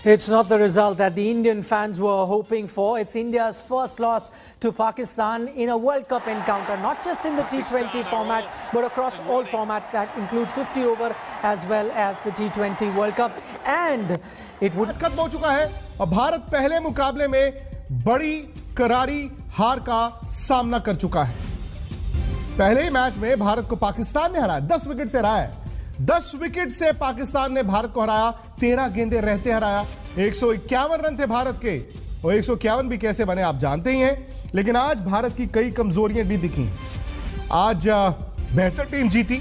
It's not the result that the Indian fans were hoping for. It's India's first loss to Pakistan in a World Cup encounter, not just in the T20 format, but across all formats. That includes 50 over as well as the T20 World Cup. And it would खत्म हो चुका है और भारत पहले मुकाबले में बड़ी करारी हार का सामना कर चुका है। पहले ही मैच में भारत को पाकिस्तान ने हराया, 10 विकेट से हराया है। 10 विकेट से पाकिस्तान ने भारत को हराया, 13 गेंदें रहते हराया। 151 रन थे भारत के और 151 भी कैसे बने आप जानते ही हैं। लेकिन आज भारत की कई कमजोरियां भी दिखी। आज बेहतर टीम जीती।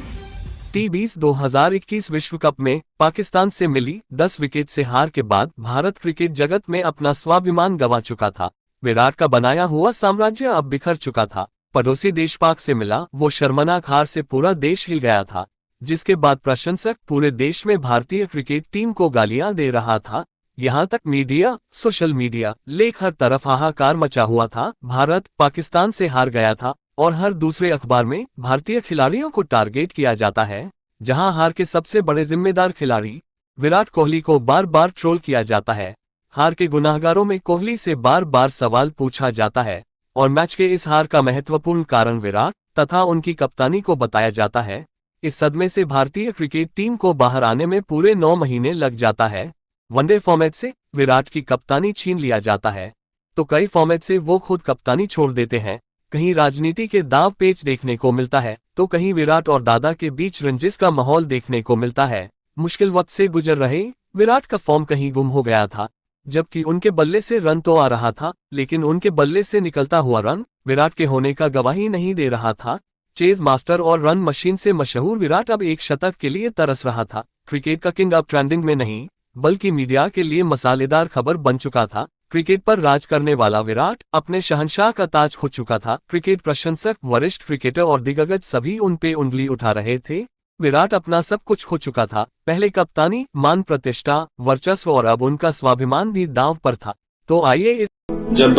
T20 2021 विश्व कप में पाकिस्तान से मिली 10 विकेट से हार के बाद भारत क्रिकेट जगत में अपना स्वाभिमान गंवा चुका था। विराट का बनाया हुआ साम्राज्य अब बिखर चुका था। पड़ोसी देश पाक से मिला वो शर्मनाक हार से पूरा देश हिल गया था, जिसके बाद प्रशंसक पूरे देश में भारतीय क्रिकेट टीम को गालियां दे रहा था। यहां तक मीडिया, सोशल मीडिया, लेख हर तरफ हाहाकार मचा हुआ था। भारत पाकिस्तान से हार गया था और हर दूसरे अखबार में भारतीय खिलाड़ियों को टारगेट किया जाता है। जहां हार के सबसे बड़े जिम्मेदार खिलाड़ी विराट कोहली को बार बार ट्रोल किया जाता है। हार के गुनाहगारों में कोहली से बार बार सवाल पूछा जाता है और मैच के इस हार का महत्वपूर्ण कारण विराट तथा उनकी कप्तानी को बताया जाता है। इस सदमे से भारतीय क्रिकेट टीम को बाहर आने में पूरे 9 महीने लग जाता है। वनडे फॉर्मेट से विराट की कप्तानी छीन लिया जाता है तो कई फॉर्मेट से वो खुद कप्तानी छोड़ देते हैं। कहीं राजनीति के दाव पेच देखने को मिलता है तो कहीं विराट और दादा के बीच रंजिश का माहौल देखने को मिलता है। मुश्किल वक्त से गुजर रहे विराट का फॉर्म कहीं गुम हो गया था, जबकि उनके बल्ले से रन तो आ रहा था, लेकिन उनके बल्ले से निकलता हुआ रन विराट के होने का गवाही नहीं दे रहा था। चेज मास्टर और रन मशीन से मशहूर विराट अब एक शतक के लिए तरस रहा था। क्रिकेट का किंग अब ट्रेंडिंग में नहीं, बल्कि मीडिया के लिए मसालेदार खबर बन चुका था। क्रिकेट पर राज करने वाला विराट अपने शहंशाह का ताज खो चुका था। क्रिकेट प्रशंसक, वरिष्ठ क्रिकेटर और दिग्गज सभी उन पे उंगली उठा रहे थे। विराट अपना सब कुछ खो चुका था। पहले कप्तानी, मान प्रतिष्ठा, वर्चस्व और अब उनका स्वाभिमान भी दांव पर था। तो आइए जब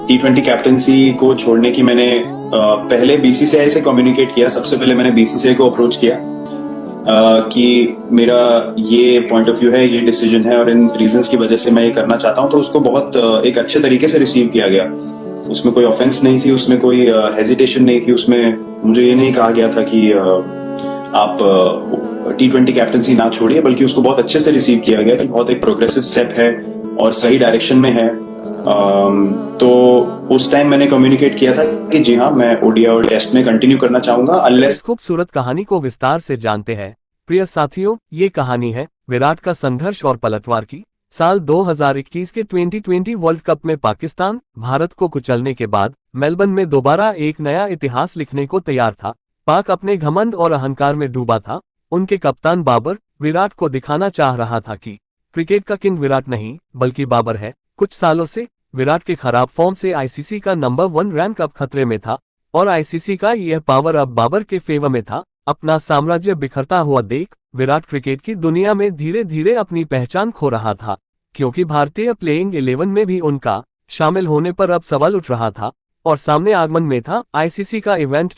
T20 कैप्टनसी को छोड़ने की मैंने पहले BCCI से कम्युनिकेट किया। सबसे पहले मैंने BCCI को अप्रोच किया कि मेरा ये पॉइंट ऑफ व्यू है, ये डिसीजन है और इन रीजंस की वजह से मैं ये करना चाहता हूँ। तो उसको बहुत एक अच्छे तरीके से रिसीव किया गया। उसमें कोई ऑफेंस नहीं थी, उसमें कोई हेजिटेशन नहीं थी। उसमें मुझे ये नहीं कहा गया था कि आप T20 कैप्टनसी ना छोड़िए, बल्कि उसको बहुत अच्छे से रिसीव किया गया कि बहुत एक प्रोग्रेसिव स्टेप है और सही डायरेक्शन में है। तो उस टाइम मैंने कम्युनिकेट किया था कि जी हाँ, मैं ODI और टेस्ट में कंटिन्यू करना चाहूंगा अनलेस। खूबसूरत कहानी को विस्तार से जानते हैं प्रिय साथियों। ये कहानी है विराट का संघर्ष और पलटवार की। साल 2021 के T20 वर्ल्ड कप में पाकिस्तान भारत को कुचलने के बाद मेलबर्न में दोबारा एक नया इतिहास लिखने को तैयार था। पाक अपने घमंड और अहंकार में डूबा था। उनके कप्तान बाबर विराट को दिखाना चाह रहा था कि क्रिकेट का किंग विराट नहीं बल्कि बाबर है। कुछ सालों से विराट के खराब फॉर्म से ICC का नंबर 1 रैंक अब खतरे में था और ICC का यह पावर अब बाबर के फेवर में था। अपना साम्राज्य बिखरता हुआ देख विराट क्रिकेट की दुनिया में धीरे धीरे अपनी पहचान खो रहा था, क्योंकि भारतीय प्लेइंग 11 में भी उनका शामिल होने पर अब सवाल उठ रहा था और सामने आगमन में था ICC का इवेंट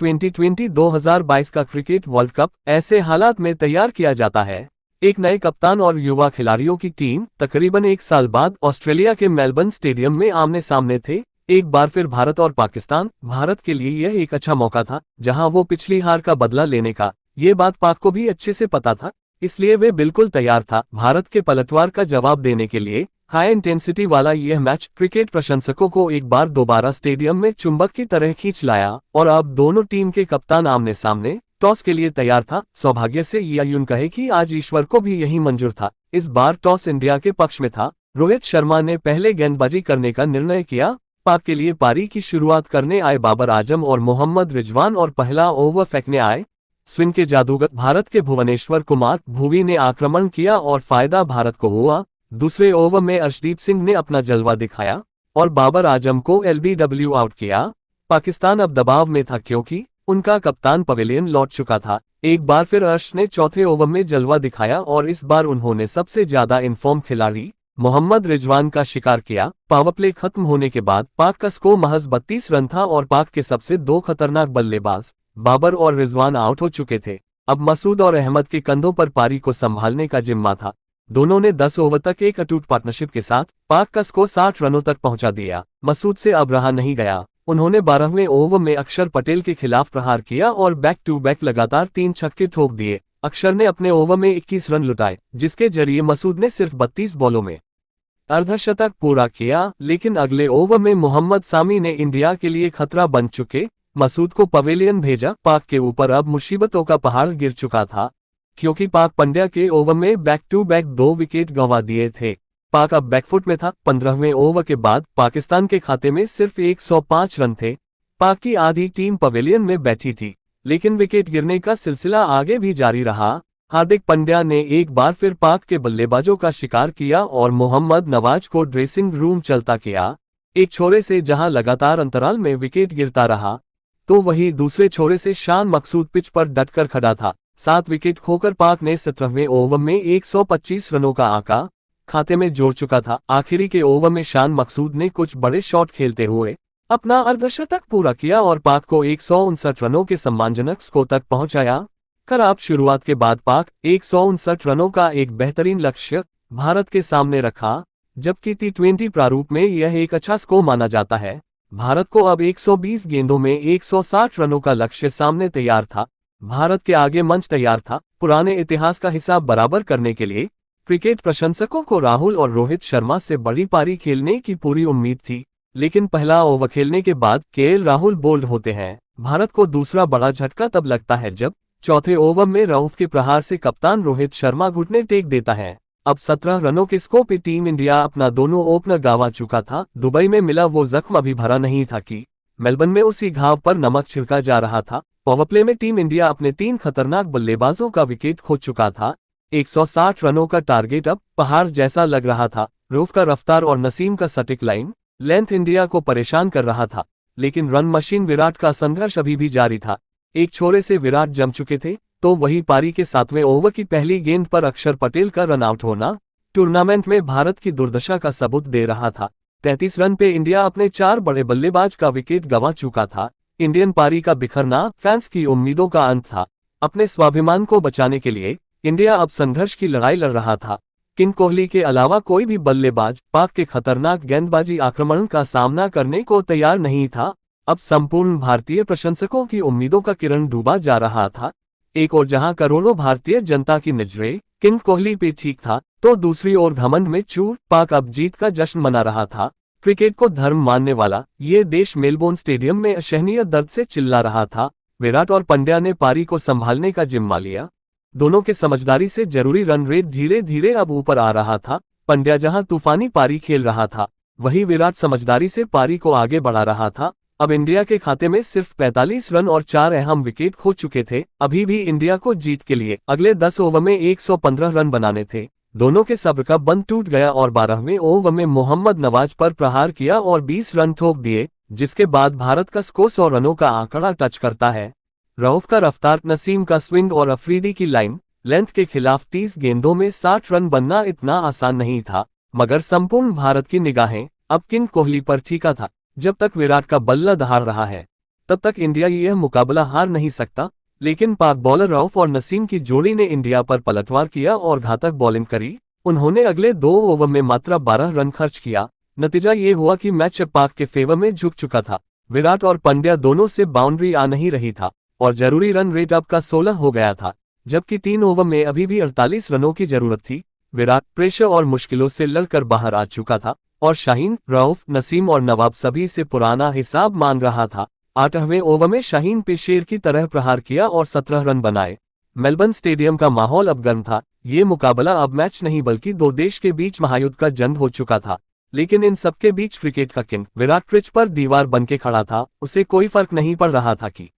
2022 का क्रिकेट वर्ल्ड कप। ऐसे हालात में तैयार किया जाता है एक नए कप्तान और युवा खिलाड़ियों की टीम। तकरीबन 1 साल बाद ऑस्ट्रेलिया के मेलबर्न स्टेडियम में आमने सामने थे। एक बार फिर भारत और पाकिस्तान। भारत के लिए यह एक अच्छा मौका था जहां वो पिछली हार का बदला लेने का। ये बात पाक को भी अच्छे से पता था, इसलिए वे बिल्कुल तैयार था भारत के पलटवार का जवाब देने के लिए। हाई इंटेंसिटी वाला यह मैच क्रिकेट प्रशंसकों को एक बार दोबारा स्टेडियम में चुंबक की तरह खींच लाया और अब दोनों टीम के कप्तान आमने सामने टॉस के लिए तैयार था। सौभाग्य से या यूं कहे कि आज ईश्वर को भी यही मंजूर था। इस बार टॉस इंडिया के पक्ष में था। रोहित शर्मा ने पहले गेंदबाजी करने का निर्णय किया। पाक के लिए पारी की शुरुआत करने आए बाबर आजम और मोहम्मद रिजवान और पहला ओवर फेंकने आए स्पिन के जादूगर भारत के भुवनेश्वर कुमार भुवी ने आक्रमण किया और फायदा भारत को हुआ। दूसरे ओवर में अर्शदीप सिंह ने अपना जलवा दिखाया और बाबर आजम को LBW आउट किया। पाकिस्तान अब दबाव में था क्योंकि उनका कप्तान पवेलियन लौट चुका था। एक बार फिर अर्श ने चौथे ओवर में जलवा दिखाया और इस बार उन्होंने सबसे ज्यादा इनफॉर्म खिलाड़ी मोहम्मद रिजवान का शिकार किया। पावर प्ले खत्म होने के बाद पाक का स्कोर महज 32 रन था और पाक के सबसे 2 खतरनाक बल्लेबाज बाबर और रिजवान आउट हो चुके थे। अब मसूद और अहमद के कंधों पर पारी को संभालने का जिम्मा था। दोनों ने 10 ओवर तक एक अटूट पार्टनरशिप के साथ पाक का स्कोर 60 रनों तक पहुंचा दिया। मसूद से अब रहा नहीं गया। उन्होंने 12वें ओवर में अक्षर पटेल के खिलाफ प्रहार किया और बैक टू बैक लगातार 3 छक्के ठोक दिए। अक्षर ने अपने ओवर में 21 रन लुटाए, जिसके जरिए मसूद ने सिर्फ 32 बॉलों में अर्धशतक पूरा किया। लेकिन अगले ओवर में मोहम्मद सामी ने इंडिया के लिए खतरा बन चुके मसूद को पवेलियन भेजा। पाक के ऊपर अब मुसीबतों का पहाड़ गिर चुका था, क्योंकि पाक पंड्या के ओवर में बैक टू बैक 2 विकेट गंवा दिए थे। पाक अब बैकफुट में था। 15वें ओवर के बाद पाकिस्तान के खाते में सिर्फ 105 रन थे। पाक की आधी टीम पवेलियन में बैठी थी, लेकिन विकेट गिरने का सिलसिला आगे भी जारी रहा। हार्दिक पांड्या ने एक बार फिर पाक के बल्लेबाजों का शिकार किया और मोहम्मद नवाज को ड्रेसिंग रूम चलता किया। एक छोरे से जहां लगातार अंतराल में विकेट गिरता रहा, तो वहीं दूसरे छोरे से शान मकसूद पिच पर डटकर खड़ा था। 7 विकेट खोकर पाक ने 17वें ओवर में 125 रनों का आंकड़ा खाते में जोड़ चुका था। आखिरी के ओवर में शान मकसूद ने कुछ बड़े शॉट खेलते हुए अपना अर्धशतक पूरा किया और पाक को 159 रनों के सम्मानजनक स्कोर तक पहुंचाया। खराब शुरुआत के बाद पाक 159 रनों का एक बेहतरीन लक्ष्य भारत के सामने रखा, जबकि T20 प्रारूप में यह एक अच्छा स्कोर माना जाता है। भारत को अब 120 गेंदों में 160 रनों का लक्ष्य सामने तैयार था। भारत के आगे मंच तैयार था। पुराने इतिहास का हिसाब बराबर करने के लिए क्रिकेट प्रशंसकों को राहुल और रोहित शर्मा से बड़ी पारी खेलने की पूरी उम्मीद थी, लेकिन पहला ओवर खेलने के बाद केएल राहुल बोल्ड होते हैं। भारत को दूसरा बड़ा झटका तब लगता है जब चौथे ओवर में रऊफ के प्रहार से कप्तान रोहित शर्मा घुटने टेक देता है। अब 17 रनों के स्कोर पे टीम इंडिया अपना दोनों ओपनर गंवा चुका था। दुबई में मिला वो जख्म अभी भरा नहीं था कि मेलबर्न में उसी घाव पर नमक छिड़का जा रहा था। पावरप्ले में टीम इंडिया अपने 3 खतरनाक बल्लेबाजों का विकेट खो चुका था। 160 रनों का टारगेट अब पहाड़ जैसा लग रहा था। रऊफ का रफ्तार और नसीम का सटीक लाइन लेंथ इंडिया को परेशान कर रहा था, लेकिन रन मशीन विराट का संघर्ष अभी भी जारी था। एक छोरे से विराट जम चुके थे, तो वही पारी के 7वें ओवर की पहली गेंद पर अक्षर पटेल का रन आउट होना टूर्नामेंट में भारत की दुर्दशा का सबूत दे रहा था। 33 रन पे इंडिया अपने 4 बड़े बल्लेबाज का विकेट गंवा चुका था। इंडियन पारी का बिखरना फैंस की उम्मीदों का अंत था। अपने स्वाभिमान को बचाने के लिए इंडिया अब संघर्ष की लड़ाई लड़ रहा था। किंग कोहली के अलावा कोई भी बल्लेबाज पाक के खतरनाक गेंदबाजी आक्रमण का सामना करने को तैयार नहीं था। अब संपूर्ण भारतीय प्रशंसकों की उम्मीदों का किरण डूबा जा रहा था। एक ओर जहां करोड़ों भारतीय जनता की नजरें किंग कोहली पे ठीक था, तो दूसरी ओर घमंड में चूर पाक अब जीत का जश्न मना रहा था। क्रिकेट को धर्म मानने वाला ये देश मेलबोर्न स्टेडियम में असहनीय दर्द से चिल्ला रहा था। विराट और पंड्या ने पारी को संभालने का जिम्मा लिया। दोनों के समझदारी से जरूरी रन रेट धीरे धीरे अब ऊपर आ रहा था। पंड्या जहां तूफानी पारी खेल रहा था, वहीं विराट समझदारी से पारी को आगे बढ़ा रहा था। अब इंडिया के खाते में सिर्फ 45 रन और 4 अहम विकेट खो चुके थे। अभी भी इंडिया को जीत के लिए अगले 10 ओवर में 115 रन बनाने थे। दोनों के सब्र का बंध टूट गया और 12वें ओवर में मोहम्मद नवाज पर प्रहार किया और 20 रन ठोक दिए, जिसके बाद भारत का स्कोर 100 रनों का आंकड़ा टच करता है। रऊफ का रफ्तार, नसीम का स्विंग और अफरीदी की लाइन लेंथ के खिलाफ 30 गेंदों में 60 रन बनना इतना आसान नहीं था, मगर संपूर्ण भारत की निगाहें अब किंग कोहली पर टिका था। जब तक विराट का बल्ला दहाड़ रहा है, तब तक इंडिया यह मुकाबला हार नहीं सकता। लेकिन पाक बॉलर रऊफ और नसीम की जोड़ी ने इंडिया पर पलटवार किया और घातक बॉलिंग करी। उन्होंने अगले 2 ओवर में मात्र 12 रन खर्च किया। नतीजा ये हुआ कि मैच पाक के फेवर में झुक चुका था। विराट और पंड्या दोनों से बाउंड्री आ नहीं रही था और जरूरी रन रेट अब का 16 हो गया था, जबकि 3 ओवर में अभी भी 48 रनों की जरूरत थी। विराट प्रेशर और मुश्किलों से लड़कर बाहर आ चुका था और शाहीन, रऊफ, नसीम और नवाब सभी से पुराना हिसाब मान रहा था। 8वें ओवर में शाहीन पे शेर की तरह प्रहार किया और 17 रन बनाए। मेलबर्न स्टेडियम का माहौल अब गर्म था। ये मुकाबला अब मैच नहीं बल्कि 2 देश के बीच महायुद्ध का जंग हो चुका था। लेकिन इन सबके बीच क्रिकेट का किंग विराट पिच पर दीवार बनके खड़ा था। उसे कोई फर्क नहीं पड़ रहा था कि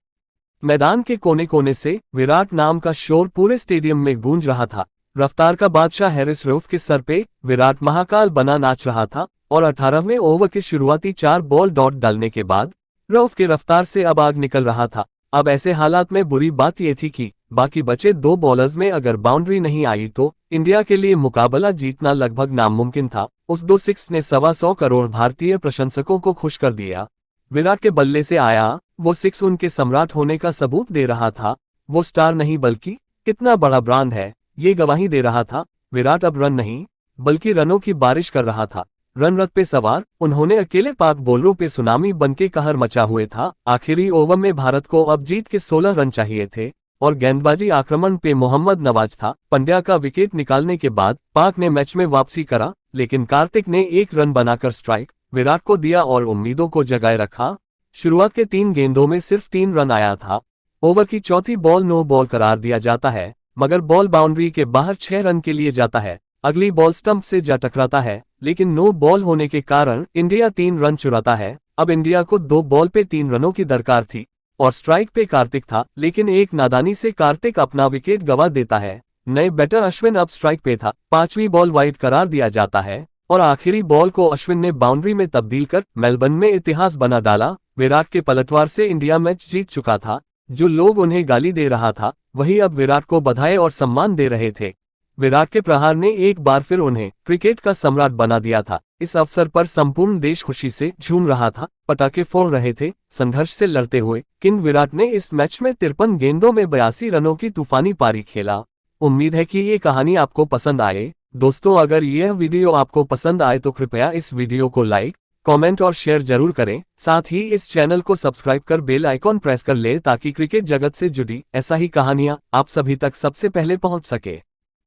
मैदान के कोने कोने से विराट नाम का शोर पूरे स्टेडियम में गूंज रहा था। रफ्तार का बादशाह हैरिस रऊफ के सर पे विराट महाकाल बना नाच रहा था और 18वें ओवर के शुरुआती 4 बॉल डॉट डालने के बाद रऊफ के रफ्तार से अब आग निकल रहा था। अब ऐसे हालात में बुरी बात यह थी कि बाकी बचे 2 बॉलर्स में अगर बाउंड्री नहीं आई तो इंडिया के लिए मुकाबला जीतना लगभग नामुमकिन था। उस 2 सिक्स ने 125 करोड़ भारतीय प्रशंसकों को खुश कर दिया। विराट के बल्ले से आया वो 6 उनके सम्राट होने का सबूत दे रहा था। वो स्टार नहीं बल्कि कितना बड़ा ब्रांड है, ये गवाही दे रहा था। विराट अब रन नहीं बल्कि रनों की बारिश कर रहा था। रन रथ पे सवार उन्होंने अकेले पाक बॉलरों पे सुनामी बनके कहर मचा हुए था। आखिरी ओवर में भारत को अब जीत के 16 रन चाहिए थे और गेंदबाजी आक्रमण पे मोहम्मद नवाज था। पंड्या का विकेट निकालने के बाद पाक ने मैच में वापसी करा, लेकिन कार्तिक ने 1 रन बनाकर स्ट्राइक विराट को दिया और उम्मीदों को जगाए रखा। शुरुआत के 3 गेंदों में सिर्फ 3 रन आया था। ओवर की चौथी बॉल नो बॉल करार दिया जाता है, मगर बॉल बाउंड्री के बाहर 6 रन के लिए जाता है। अगली बॉल स्टंप से जा टकराता है, लेकिन नो बॉल होने के कारण इंडिया 3 रन चुराता है। अब इंडिया को 2 बॉल पे 3 रनों की दरकार थी और स्ट्राइक पे कार्तिक था, लेकिन एक नादानी से कार्तिक अपना विकेट गंवा देता है। नए बैटर अश्विन अब स्ट्राइक पे था। 5वीं बॉल वाइड करार दिया जाता है और आखिरी बॉल को अश्विन ने बाउंड्री में तब्दील कर मेलबर्न में इतिहास बना डाला। विराट के पलटवार से इंडिया मैच जीत चुका था। जो लोग उन्हें गाली दे रहा था, वही अब विराट को बधाई और सम्मान दे रहे थे। विराट के प्रहार ने एक बार फिर उन्हें क्रिकेट का सम्राट बना दिया था। इस अवसर पर संपूर्ण देश खुशी से झूम रहा था, पटाखे फोड़ रहे थे। संघर्ष से लड़ते हुए किंग विराट ने इस मैच में 53 गेंदों में 82 रनों की तूफानी पारी खेला। उम्मीद है कि ये कहानी आपको पसंद आए। दोस्तों, अगर यह वीडियो आपको पसंद आए तो कृपया इस वीडियो को लाइक, कमेंट और शेयर जरूर करें। साथ ही इस चैनल को सब्सक्राइब कर बेल आइकॉन प्रेस कर ले ताकि क्रिकेट जगत से जुड़ी ऐसा ही कहानियां आप सभी तक सबसे पहले पहुंच सके।